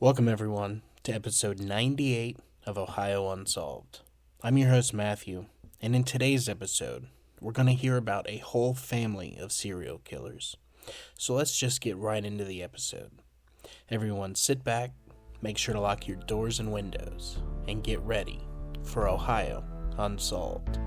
Welcome, everyone, to episode 98 of Ohio Unsolved. I'm your host, Matthew, and in today's episode, we're going to hear about a whole family of serial killers. So let's just get right into the episode. Everyone sit back, make sure to lock your doors and windows, and get ready for Ohio Unsolved.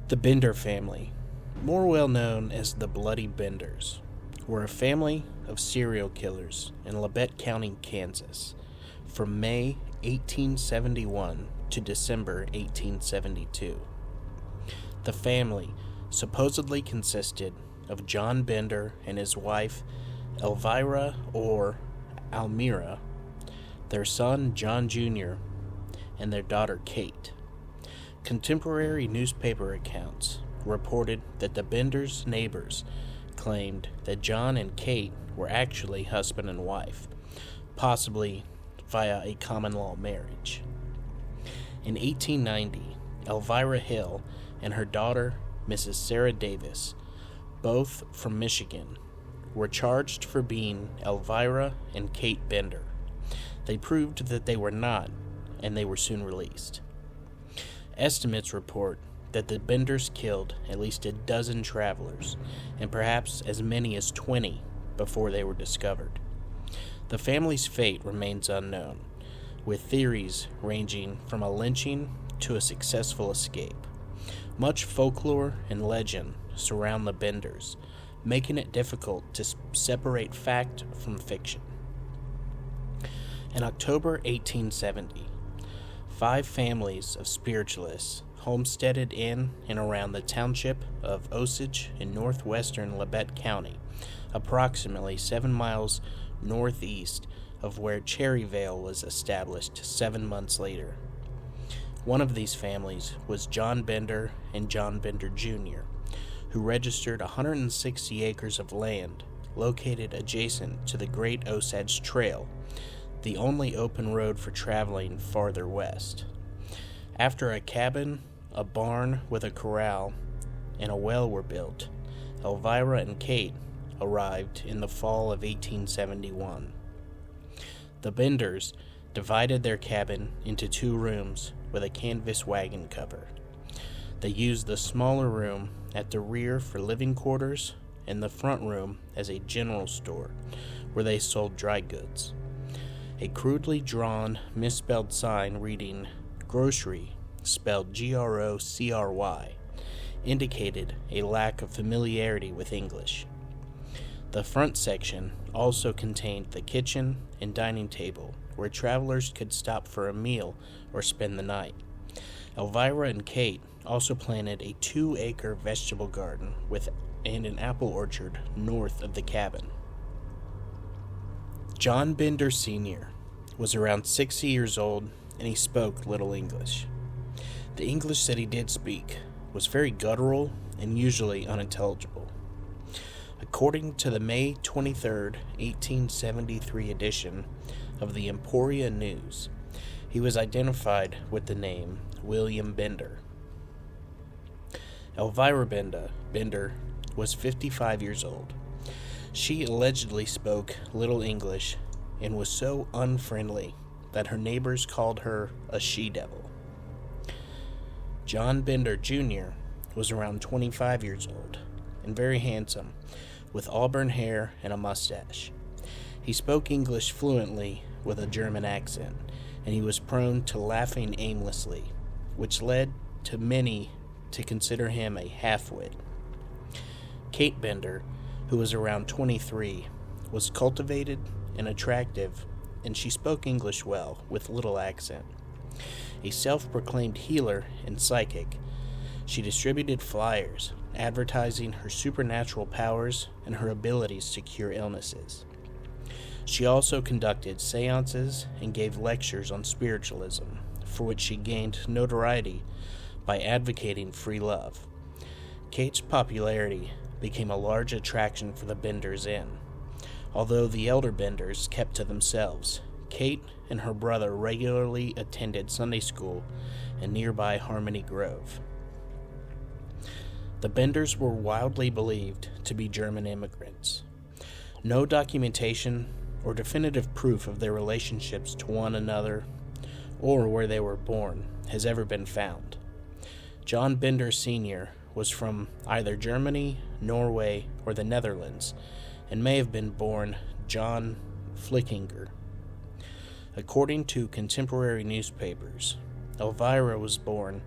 The Bender family, more well known as the Bloody Benders, were a family of serial killers in Labette County, Kansas, from May 1871 to December 1872. The family supposedly consisted of John Bender and his wife Elvira or Almira, their son John Jr., and their daughter Kate. Contemporary newspaper accounts reported that the Benders' neighbors claimed that John and Kate were actually husband and wife, possibly via a common-law marriage. In 1890, Elvira Hill and her daughter, Mrs. Sarah Davis, both from Michigan, were charged for being Elvira and Kate Bender. They proved that they were not, and they were soon released. Estimates report that the Benders killed at least a dozen travelers, and perhaps as many as 20 before they were discovered. The family's fate remains unknown, with theories ranging from a lynching to a successful escape. Much folklore and legend surround the Benders, making it difficult to separate fact from fiction. In October 1870, 5 families of spiritualists homesteaded in and around the township of Osage in northwestern Labette County, approximately 7 miles northeast of where Cherryvale was established 7 months later. One of these families was John Bender and John Bender Jr., who registered 160 acres of land located adjacent to the Great Osage Trail, the only open road for traveling farther west. After a cabin, a barn with a corral, and a well were built, Elvira and Kate arrived in the fall of 1871. The Benders divided their cabin into 2 rooms with a canvas wagon cover. They used the smaller room at the rear for living quarters and the front room as a general store where they sold dry goods. A crudely drawn, misspelled sign reading "grocery," spelled Grocry, indicated a lack of familiarity with English. The front section also contained the kitchen and dining table where travelers could stop for a meal or spend the night. Elvira and Kate also planted a 2-acre vegetable garden and an apple orchard north of the cabin. John Bender Sr. was around 60 years old, and he spoke little English. The English that he did speak was very guttural and usually unintelligible. According to the May 23, 1873 edition of the Emporia News, he was identified with the name William Bender. Elvira Bender was 55 years old. She allegedly spoke little English and was so unfriendly that her neighbors called her a she-devil. John Bender Jr. was around 25 years old. and very handsome, with auburn hair and a mustache. He spoke English fluently with a German accent, and he was prone to laughing aimlessly, which led to many to consider him a half-wit. Kate Bender, who was around 23, was cultivated and attractive, and she spoke English well, with little accent. A self-proclaimed healer and psychic, she distributed flyers advertising her supernatural powers and her abilities to cure illnesses. She also conducted seances and gave lectures on spiritualism, for which she gained notoriety by advocating free love. Kate's popularity became a large attraction for the Benders Inn. Although the elder Benders kept to themselves, Kate and her brother regularly attended Sunday school in nearby Harmony Grove. The Benders were wildly believed to be German immigrants. No documentation or definitive proof of their relationships to one another or where they were born has ever been found. John Bender Sr. was from either Germany, Norway, or the Netherlands, and may have been born John Flickinger. According to contemporary newspapers, Elvira was born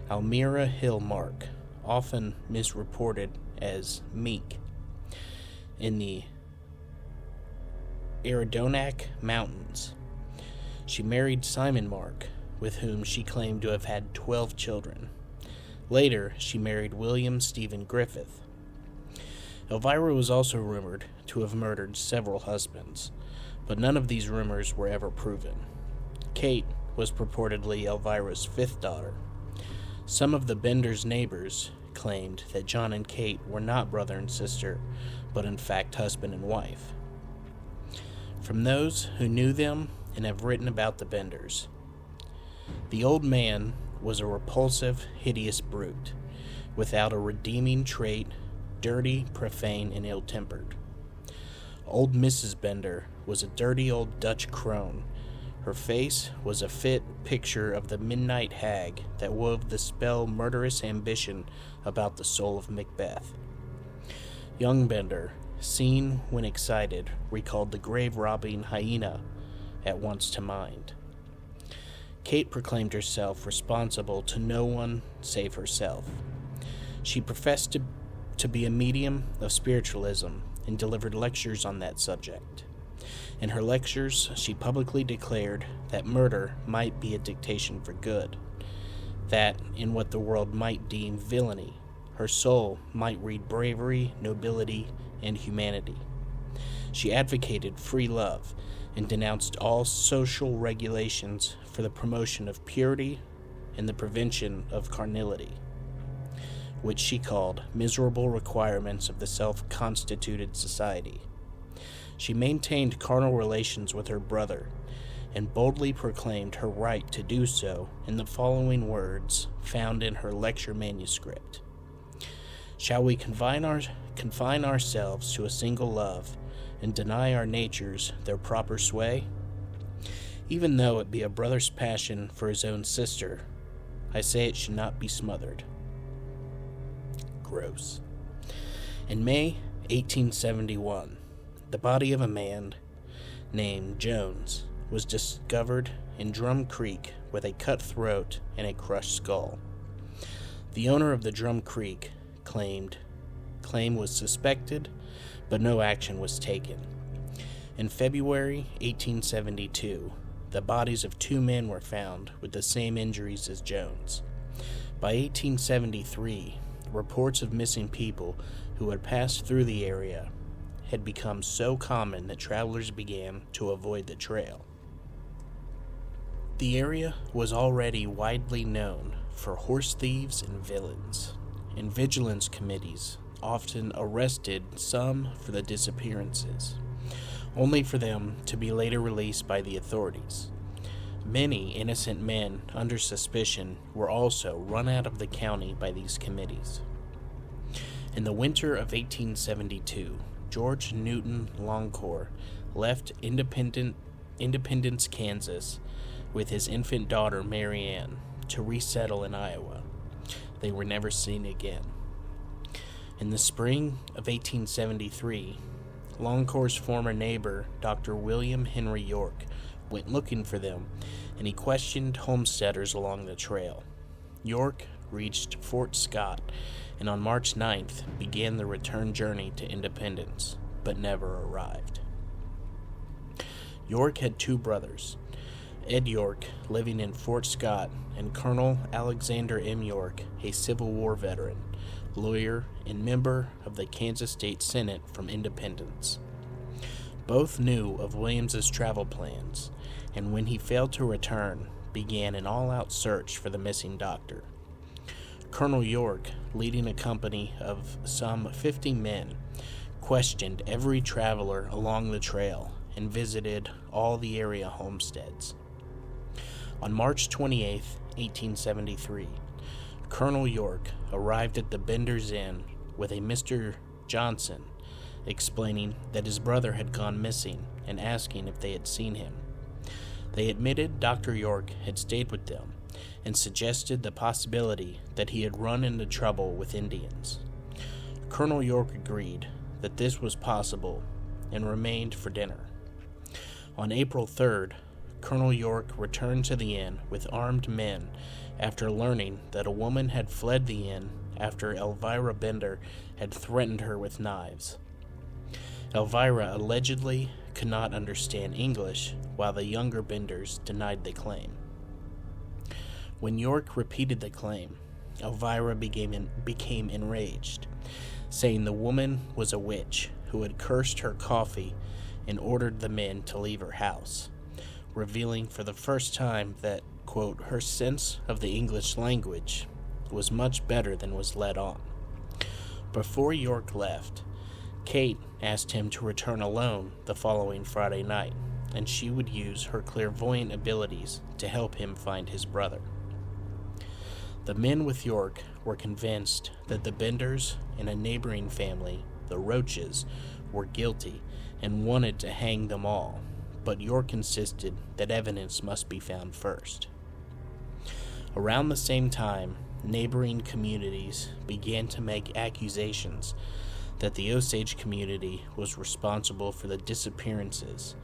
Almira Hill Mark, often misreported as Meek, in the Adirondack Mountains. She married Simon Mark, with whom she claimed to have had 12 children. Later, she married William Stephen Griffith. Elvira was also rumored to have murdered several husbands, but none of these rumors were ever proven. Kate was purportedly Elvira's fifth daughter. Some of the Benders' neighbors claimed that John and Kate were not brother and sister, but in fact husband and wife. From those who knew them and have written about the Benders, the old man was a repulsive, hideous brute, without a redeeming trait, dirty, profane, and ill-tempered. Old Mrs. Bender was a dirty old Dutch crone. Her face was a fit picture of the midnight hag that wove the spell murderous ambition about the soul of Macbeth. Young Bender, seen when excited, recalled the grave-robbing hyena at once to mind. Kate proclaimed herself responsible to no one save herself. She professed to be a medium of spiritualism and delivered lectures on that subject. In her lectures, she publicly declared that murder might be a dictation for good, that in what the world might deem villainy, her soul might read bravery, nobility, and humanity. She advocated free love and denounced all social regulations for the promotion of purity and the prevention of carnality, which she called miserable requirements of the self-constituted society. She maintained carnal relations with her brother and boldly proclaimed her right to do so in the following words found in her lecture manuscript. Shall we confine ourselves to a single love and deny our natures their proper sway? Even though it be a brother's passion for his own sister, I say it should not be smothered. Gross. In May 1871, the body of a man named Jones was discovered in Drum Creek with a cut throat and a crushed skull. The owner of the Drum Creek claim was suspected, but no action was taken. In February 1872, the bodies of two men were found with the same injuries as Jones. By 1873, reports of missing people who had passed through the area had become so common that travelers began to avoid the trail. The area was already widely known for horse thieves and villains, and vigilance committees often arrested some for the disappearances, only for them to be later released by the authorities. Many innocent men under suspicion were also run out of the county by these committees. In the winter of 1872, George Newton Longcore left Independence, Kansas, with his infant daughter Mary Ann to resettle in Iowa. They were never seen again. In the spring of 1873, Longcore's former neighbor, Dr. William Henry York, went looking for them, and he questioned homesteaders along the trail. York reached Fort Scott, and on March 9th began the return journey to Independence, but never arrived. York had two brothers, Ed York, living in Fort Scott, and Colonel Alexander M. York, a Civil War veteran, lawyer, and member of the Kansas State Senate from Independence. Both knew of Williams's travel plans, and when he failed to return, began an all-out search for the missing doctor. Colonel York, leading a company of some 50 men, questioned every traveler along the trail and visited all the area homesteads. On March 28, 1873, Colonel York arrived at the Bender's Inn with a Mr. Johnson, explaining that his brother had gone missing and asking if they had seen him. They admitted Dr. York had stayed with them and suggested the possibility that he had run into trouble with Indians. Colonel York agreed that this was possible and remained for dinner. On April 3rd, Colonel York returned to the inn with armed men after learning that a woman had fled the inn after Elvira Bender had threatened her with knives. Elvira allegedly could not understand English, while the younger Benders denied the claim. When York repeated the claim, Elvira became enraged, saying the woman was a witch who had cursed her coffee and ordered the men to leave her house, revealing for the first time that, quote, her sense of the English language was much better than was let on. Before York left, Kate asked him to return alone the following Friday night, and she would use her clairvoyant abilities to help him find his brother. The men with York were convinced that the Benders and a neighboring family, the Roaches, were guilty and wanted to hang them all, but York insisted that evidence must be found first. Around the same time, neighboring communities began to make accusations that the Osage community was responsible for the disappearances,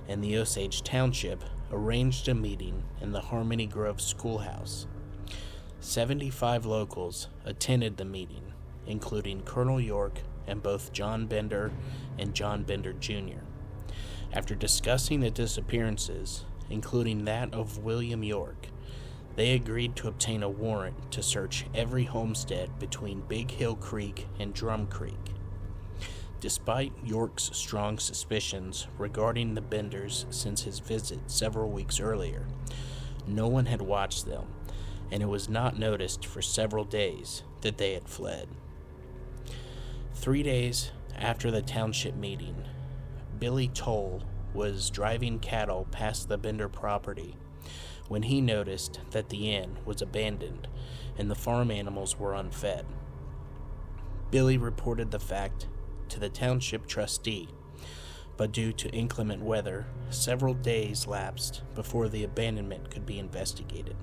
and the Osage Township arranged a meeting in the Harmony Grove schoolhouse. 75 locals attended the meeting, including Colonel York and both John Bender and John Bender Jr. After discussing the disappearances, including that of William York, they agreed to obtain a warrant to search every homestead between Big Hill Creek and Drum Creek. Despite York's strong suspicions regarding the Benders since his visit several weeks earlier, no one had watched them, and it was not noticed for several days that they had fled. 3 days after the township meeting, Billy Toll was driving cattle past the Bender property when he noticed that the inn was abandoned and the farm animals were unfed. Billy reported the fact to the township trustee, but due to inclement weather, several days lapsed before the abandonment could be investigated.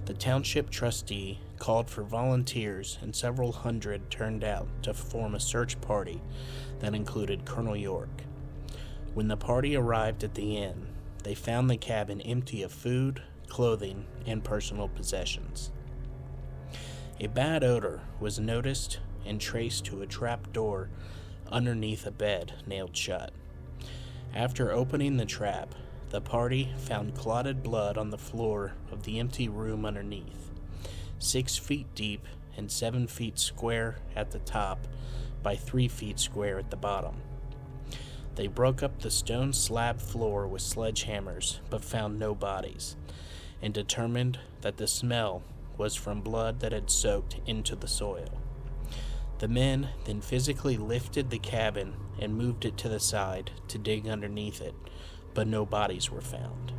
The township trustee called for volunteers, and several hundred turned out to form a search party that included Colonel York. When the party arrived at the inn, they found the cabin empty of food, clothing, and personal possessions. A bad odor was noticed and traced to a trap door underneath a bed nailed shut. After opening the trap, the party found clotted blood on the floor of the empty room underneath, 6 feet deep and 7 feet square at the top by 3 feet square at the bottom. They broke up the stone slab floor with sledgehammers, but found no bodies, and determined that the smell was from blood that had soaked into the soil. The men then physically lifted the cabin and moved it to the side to dig underneath it, but no bodies were found.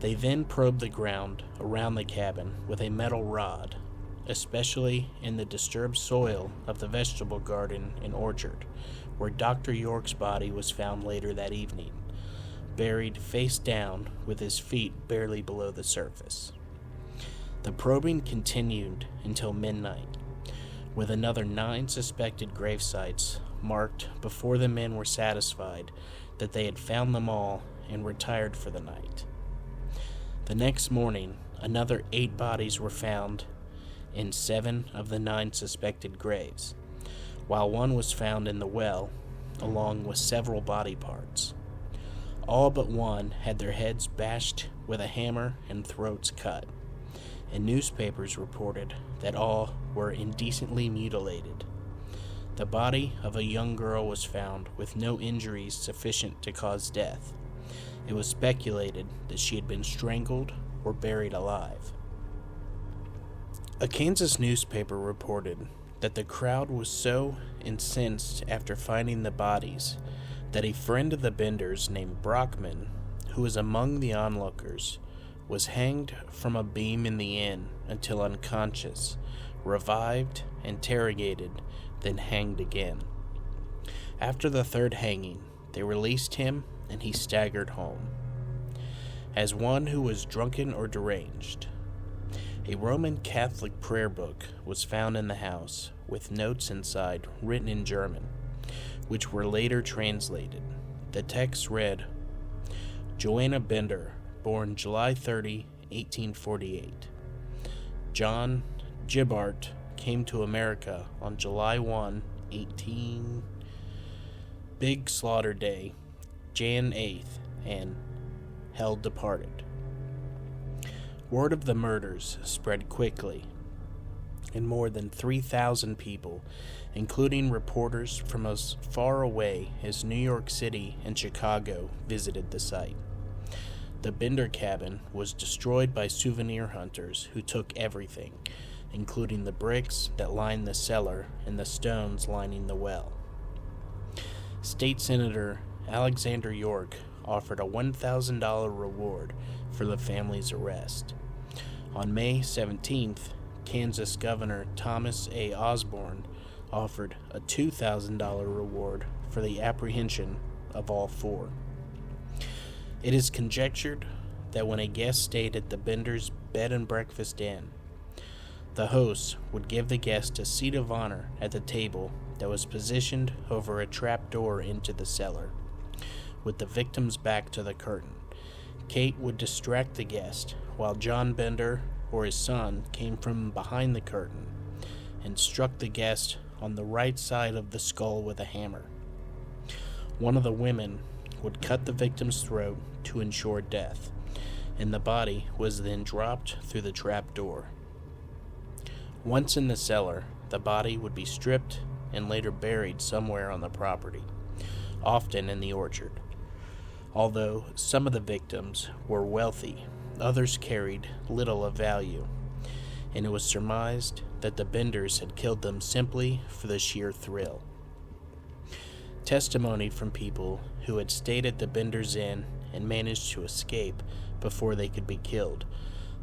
They then probed the ground around the cabin with a metal rod, especially in the disturbed soil of the vegetable garden and orchard, where Dr. York's body was found later that evening, buried face down with his feet barely below the surface. The probing continued until midnight, with another 9 suspected grave sites marked before the men were satisfied that they had found them all and retired for the night. The next morning, another 8 bodies were found in 7 of the 9 suspected graves, while one was found in the well, along with several body parts. All but one had their heads bashed with a hammer and throats cut, and newspapers reported that all were indecently mutilated. The body of a young girl was found with no injuries sufficient to cause death. It was speculated that she had been strangled or buried alive. A Kansas newspaper reported that the crowd was so incensed after finding the bodies that a friend of the Benders named Brockman, who was among the onlookers, was hanged from a beam in the inn until unconscious, revived, interrogated, then hanged again. After the 3rd hanging, they released him and he staggered home, as one who was drunken or deranged. A Roman Catholic prayer book was found in the house, with notes inside written in German, which were later translated. The text read, "Joanna Bender, born July 30, 1848. John Gibbart came to America on July 1, 18... Big Slaughter Day, Jan 8th, and hell departed." Word of the murders spread quickly, and more than 3,000 people, including reporters from as far away as New York City and Chicago, visited the site. The Bender cabin was destroyed by souvenir hunters who took everything, including the bricks that lined the cellar and the stones lining the well. State Senator Alexander York offered a $1,000 reward for the family's arrest. On May 17th, Kansas Governor Thomas A. Osborne offered a $2,000 reward for the apprehension of all 4. It is conjectured that when a guest stayed at the Bender's bed and breakfast inn, the host would give the guest a seat of honor at the table that was positioned over a trap door into the cellar, with the victim's back to the curtain. Kate would distract the guest, while John Bender or his son came from behind the curtain and struck the guest on the right side of the skull with a hammer. One of the women would cut the victim's throat to ensure death, and the body was then dropped through the trap door. Once in the cellar, the body would be stripped and later buried somewhere on the property, often in the orchard. Although some of the victims were wealthy, others carried little of value, and it was surmised that the Benders had killed them simply for the sheer thrill. Testimony from people who had stayed at the Benders Inn and managed to escape before they could be killed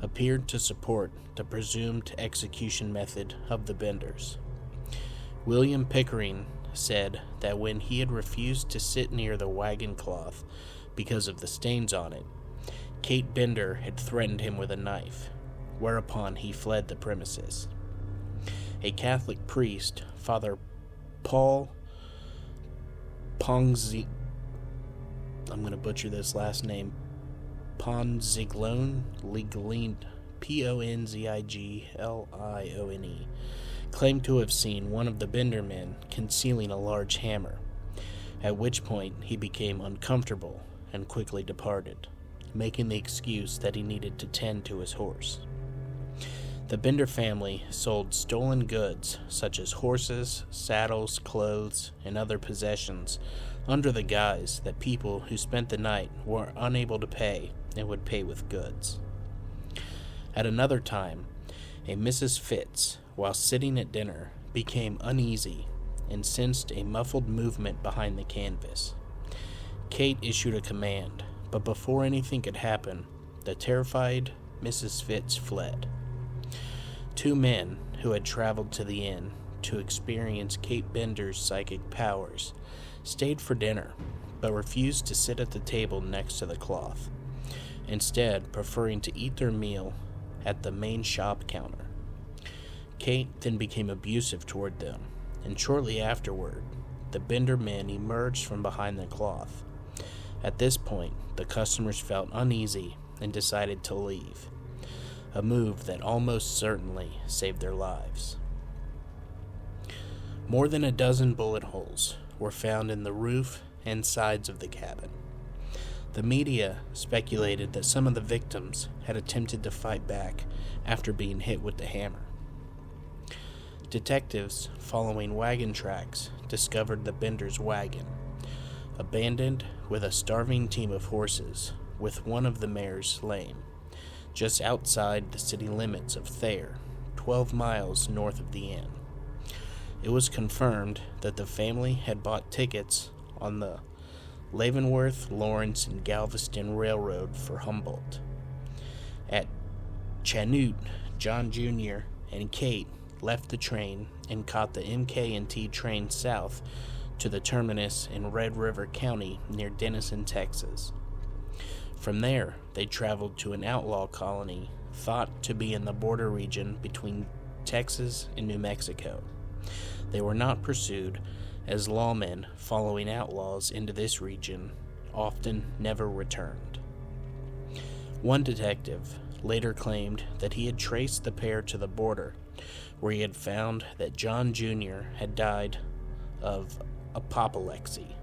appeared to support the presumed execution method of the Benders. William Pickering said that when he had refused to sit near the wagon cloth because of the stains on it, Kate Bender had threatened him with a knife, whereupon he fled the premises. A Catholic priest, Father Paul I'm going to butcher this last name, Ponziglione, Ponziglione, claimed to have seen one of the Bender men concealing a large hammer, at which point he became uncomfortable and quickly departed, making the excuse that he needed to tend to his horse. The Bender family sold stolen goods such as horses, saddles, clothes, and other possessions under the guise that people who spent the night were unable to pay and would pay with goods. At another time, a Mrs. Fitz, while sitting at dinner, became uneasy and sensed a muffled movement behind the canvas. Kate issued a command, but before anything could happen, the terrified Mrs. Fitz fled. 2 men who had traveled to the inn to experience Kate Bender's psychic powers stayed for dinner, but refused to sit at the table next to the cloth, instead preferring to eat their meal at the main shop counter. Kate then became abusive toward them, and shortly afterward, the Bender men emerged from behind the cloth. At this point, the customers felt uneasy and decided to leave, a move that almost certainly saved their lives. More than a dozen bullet holes were found in the roof and sides of the cabin. The media speculated that some of the victims had attempted to fight back after being hit with the hammer. Detectives following wagon tracks discovered the Bender's wagon, abandoned with a starving team of horses, with one of the mares lame, just outside the city limits of Thayer, 12 miles north of the inn. It was confirmed that the family had bought tickets on the Leavenworth, Lawrence, and Galveston Railroad for Humboldt. At Chanute, John Jr. and Kate left the train and caught the MK&T train south to the terminus in Red River County near Denison, Texas. From there, they traveled to an outlaw colony thought to be in the border region between Texas and New Mexico. They were not pursued, as lawmen following outlaws into this region often never returned. One detective later claimed that he had traced the pair to the border, where he had found that John Jr. had died of apoplexy.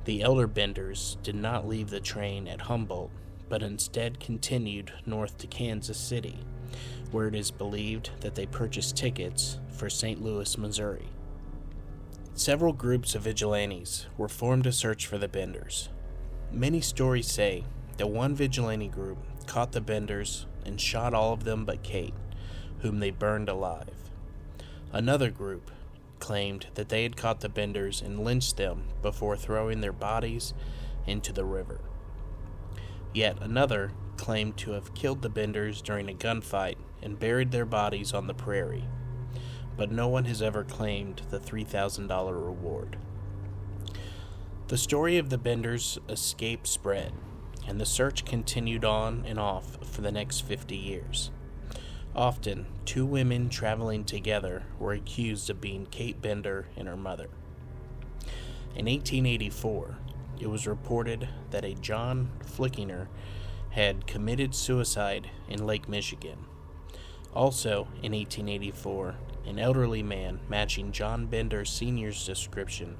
The elder Benders did not leave the train at Humboldt, but instead continued north to Kansas City, where it is believed that they purchased tickets for St. Louis, Missouri. Several groups of vigilantes were formed to search for the Benders. Many stories say that one vigilante group caught the Benders and shot all of them but Kate, whom they burned alive. Another group claimed that they had caught the Benders and lynched them before throwing their bodies into the river. Yet another claimed to have killed the Benders during a gunfight and buried their bodies on the prairie, but no one has ever claimed the $3,000 reward. The story of the Benders' escape spread, and the search continued on and off for the next 50 years. Often, two women traveling together were accused of being Kate Bender and her mother. In 1884, it was reported that a John Flickinger had committed suicide in Lake Michigan. Also, in 1884, an elderly man matching John Bender Sr.'s description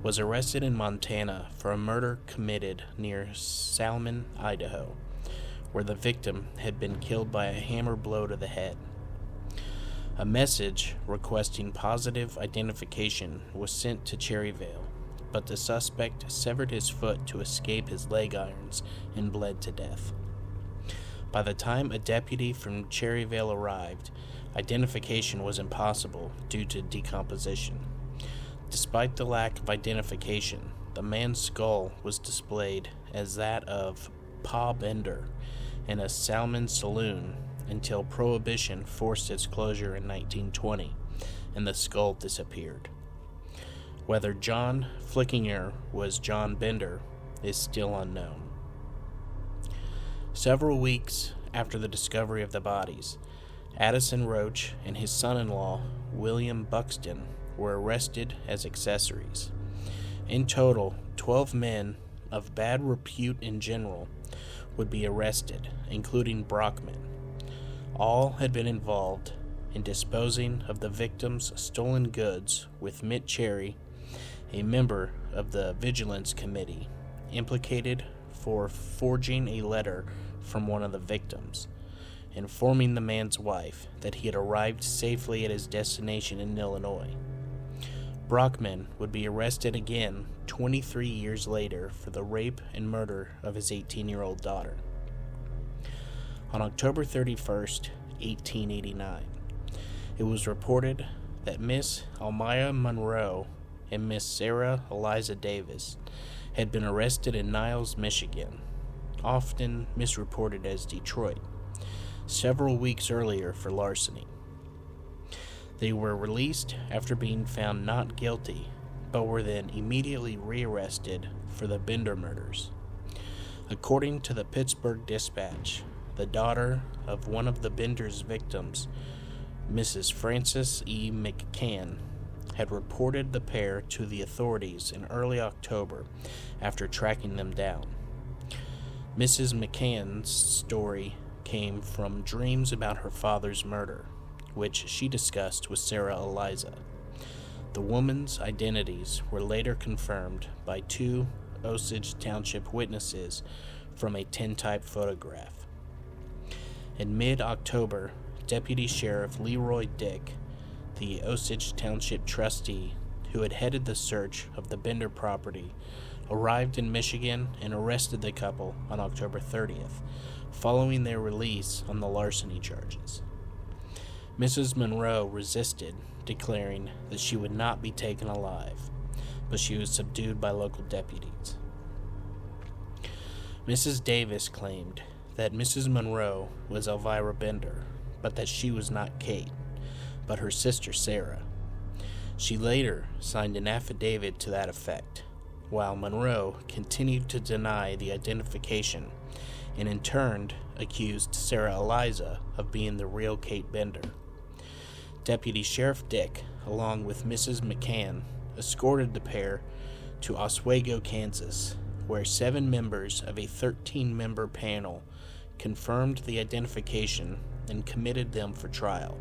was arrested in Montana for a murder committed near Salmon, Idaho, where the victim had been killed by a hammer blow to the head. A message requesting positive identification was sent to Cherryvale, but the suspect severed his foot to escape his leg irons and bled to death. By the time a deputy from Cherryvale arrived, identification was impossible due to decomposition. Despite the lack of identification, the man's skull was displayed as that of Pa Bender in a Salmon saloon until Prohibition forced its closure in 1920, and the skull disappeared. Whether John Flickinger was John Bender is still unknown. Several weeks after the discovery of the bodies, Addison Roach and his son-in-law, William Buxton, were arrested as accessories. In total, 12 men of bad repute in general would be arrested, including Brockman. All had been involved in disposing of the victims' stolen goods, with Mitt Cherry, a member of the Vigilance Committee, implicated for forging a letter from one of the victims, informing the man's wife that he had arrived safely at his destination in Illinois. Brockman would be arrested again 23 years later for the rape and murder of his 18-year-old daughter. On October 31st, 1889, it was reported that Miss Almira Monroe and Miss Sarah Eliza Davis had been arrested in Niles, Michigan, often misreported as Detroit, several weeks earlier for larceny. They were released after being found not guilty, but were then immediately rearrested for the Bender murders. According to the Pittsburgh Dispatch, the daughter of one of the Bender's victims Mrs. Frances E. McCann, had reported the pair to the authorities in early October after tracking them down. Mrs. McCann's story came from dreams about her father's murder, which she discussed with Sarah Eliza. The women's identities were later confirmed by two Osage Township witnesses from a tintype photograph. In mid-October, Deputy Sheriff Leroy Dick, the Osage Township trustee who had headed the search of the Bender property, arrived in Michigan and arrested the couple on October 30th, following their release on the larceny charges. Mrs. Monroe resisted, declaring that she would not be taken alive, but she was subdued by local deputies. Mrs. Davis claimed that Mrs. Monroe was Elvira Bender, but that she was not Kate, but her sister Sarah. She later signed an affidavit to that effect, while Monroe continued to deny the identification and in turn accused Sarah Eliza of being the real Kate Bender. Deputy Sheriff Dick, along with Mrs. McCann, escorted the pair to Oswego, Kansas, where 7 members of a 13-member panel confirmed the identification and committed them for trial.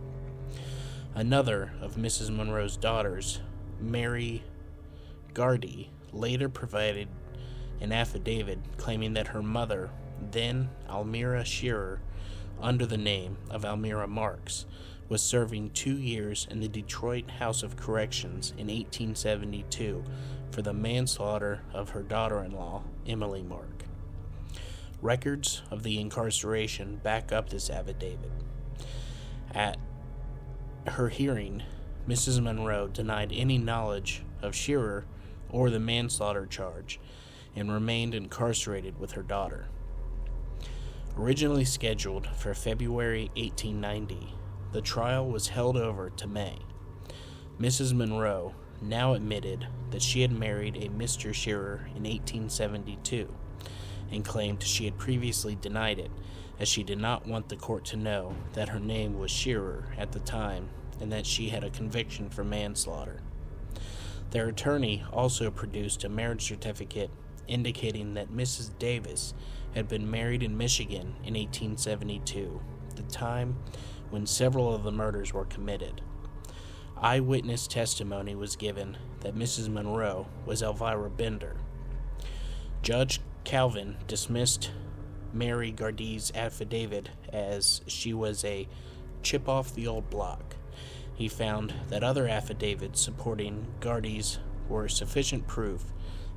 Another of Mrs. Monroe's daughters, Mary Gardy, later provided an affidavit claiming that her mother, then Almira Shearer, under the name of Almira Marks, was serving 2 years in the Detroit House of Corrections in 1872 for the manslaughter of her daughter-in-law, Emily Mark. Records of the incarceration back up this affidavit. At her hearing, Mrs. Monroe denied any knowledge of Shearer or the manslaughter charge and remained incarcerated with her daughter. Originally scheduled for February 1890, the trial was held over to May. Mrs. Monroe now admitted that she had married a Mr. Shearer in 1872 and claimed she had previously denied it, as she did not want the court to know that her name was Shearer at the time and that she had a conviction for manslaughter. Their attorney also produced a marriage certificate indicating that Mrs. Davis had been married in Michigan in 1872, the time when several of the murders were committed. Eyewitness testimony was given that Mrs. Monroe was Elvira Bender. Judge Calvin dismissed Mary Gardy's affidavit as she was a chip off the old block. He found that other affidavits supporting Gardy's were sufficient proof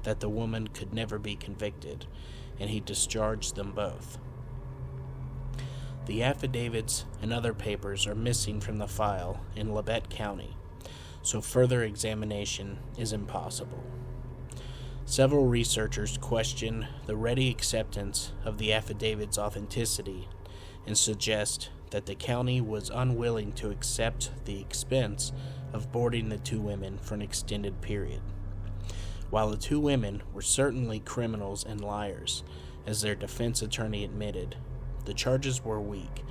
that the woman could never be convicted, and he discharged them both. The affidavits and other papers are missing from the file in Labette County, so further examination is impossible. Several researchers question the ready acceptance of the affidavit's authenticity and suggest that the county was unwilling to accept the expense of boarding the 2 women for an extended period. While the 2 women were certainly criminals and liars, as their defense attorney admitted, the charges were weak,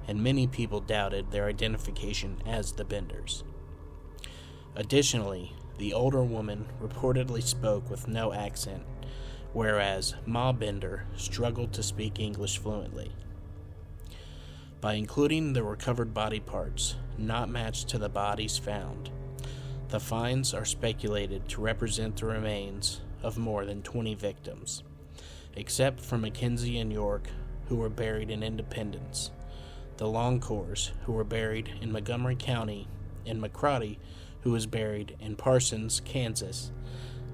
and many people doubted their identification as the Benders. Additionally, the older woman reportedly spoke with no accent, whereas Ma Bender struggled to speak English fluently. By including the recovered body parts not matched to the bodies found, the finds are speculated to represent the remains of more than 20 victims, except for Mackenzie and York, who were buried in Independence, the Longcors, who were buried in Montgomery County, and McCrotty, who was buried in Parsons, Kansas.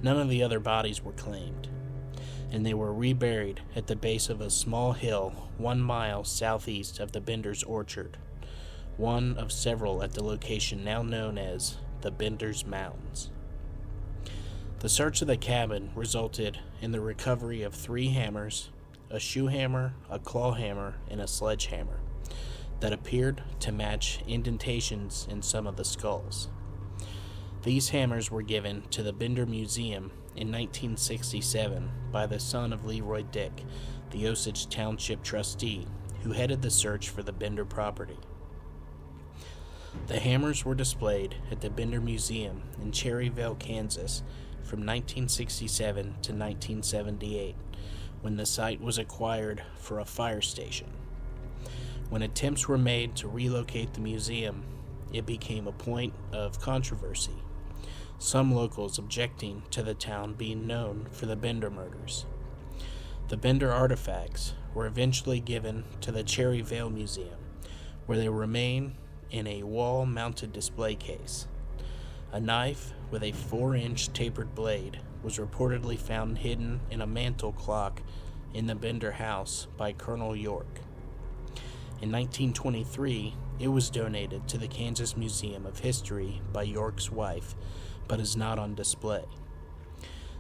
None of the other bodies were claimed, and they were reburied at the base of a small hill 1 mile southeast of the Bender's Orchard, one of several at the location now known as the Bender's Mounds. The search of the cabin resulted in the recovery of 3 hammers, a shoe hammer, a claw hammer, and a sledgehammer that appeared to match indentations in some of the skulls. These hammers were given to the Bender Museum in 1967 by the son of Leroy Dick, the Osage Township trustee, who headed the search for the Bender property. The hammers were displayed at the Bender Museum in Cherryvale, Kansas from 1967 to 1978, when the site was acquired for a fire station. When attempts were made to relocate the museum, it became a point of controversy, some locals objecting to the town being known for the Bender murders. The Bender artifacts were eventually given to the Cherryvale Museum, where they remain in a wall-mounted display case. A knife with a 4-inch tapered blade was reportedly found hidden in a mantel clock in the Bender house by Colonel York. In 1923, it was donated to the Kansas Museum of History by York's wife, but is not on display.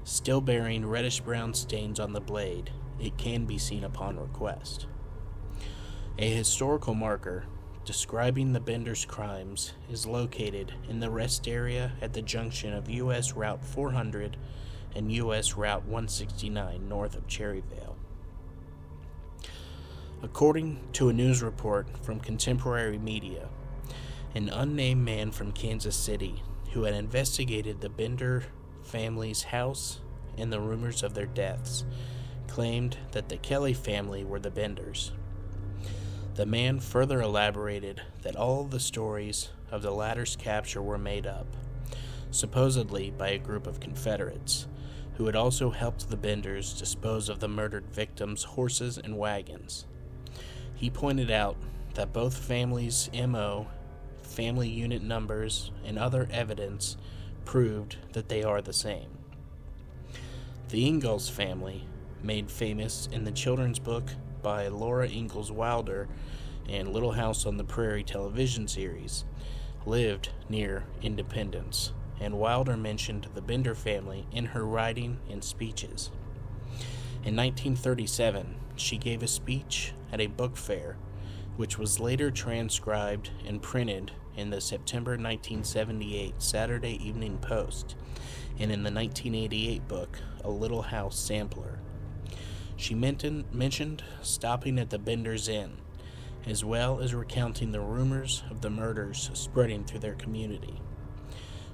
Still bearing reddish-brown stains on the blade, it can be seen upon request. A historical marker describing the Bender's crimes is located in the rest area at the junction of U.S. Route 400 and U.S. Route 169 north of Cherryvale. According to a news report from contemporary media, an unnamed man from Kansas City who had investigated the Bender family's house and the rumors of their deaths claimed that the Kelly family were the Benders. The man further elaborated that all the stories of the latter's capture were made up, supposedly by a group of Confederates, who had also helped the Benders dispose of the murdered victims' horses and wagons. He pointed out that both families' MO, family unit numbers, and other evidence proved that they are the same. The Ingalls family, made famous in the children's book by Laura Ingalls Wilder and Little House on the Prairie television series, lived near Independence, and Wilder mentioned the Bender family in her writing and speeches. In 1937, she gave a speech at a book fair, which was later transcribed and printed in the September 1978 Saturday Evening Post and in the 1988 book, A Little House Sampler. She mentioned stopping at the Bender's Inn, as well as recounting the rumors of the murders spreading through their community.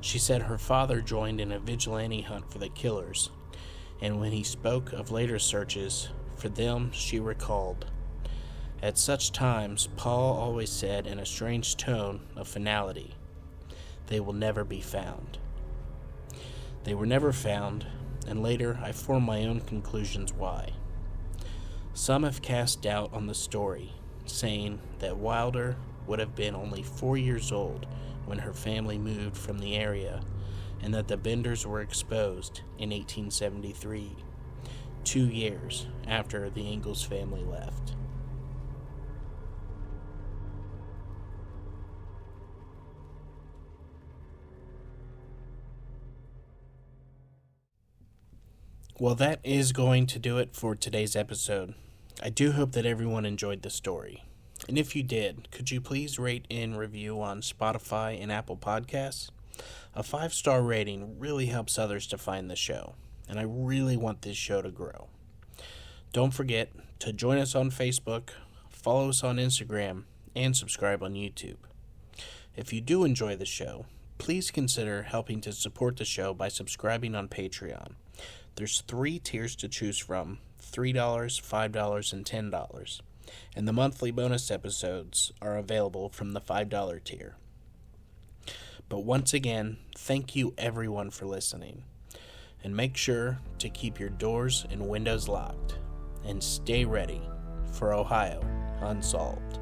She said her father joined in a vigilante hunt for the killers, and when he spoke of later searches for them, she recalled, "At such times, Paul always said in a strange tone of finality, 'They will never be found.' They were never found, and later I formed my own conclusions why. Some have cast doubt on the story, saying that Wilder would have been only 4 years old when her family moved from the area, and that the Benders were exposed in 1873, 2 years after the Ingalls family left. Well, that is going to do it for today's episode. I do hope that everyone enjoyed the story. And if you did, could you please rate and review on Spotify and Apple Podcasts? A 5-star rating really helps others to find the show, and I really want this show to grow. Don't forget to join us on Facebook, follow us on Instagram, and subscribe on YouTube. If you do enjoy the show, please consider helping to support the show by subscribing on Patreon. There's 3 tiers to choose from, $3, $5, and $10, and the monthly bonus episodes are available from the $5 tier. But once again, thank you everyone for listening, and make sure to keep your doors and windows locked, and stay ready for Ohio Unsolved.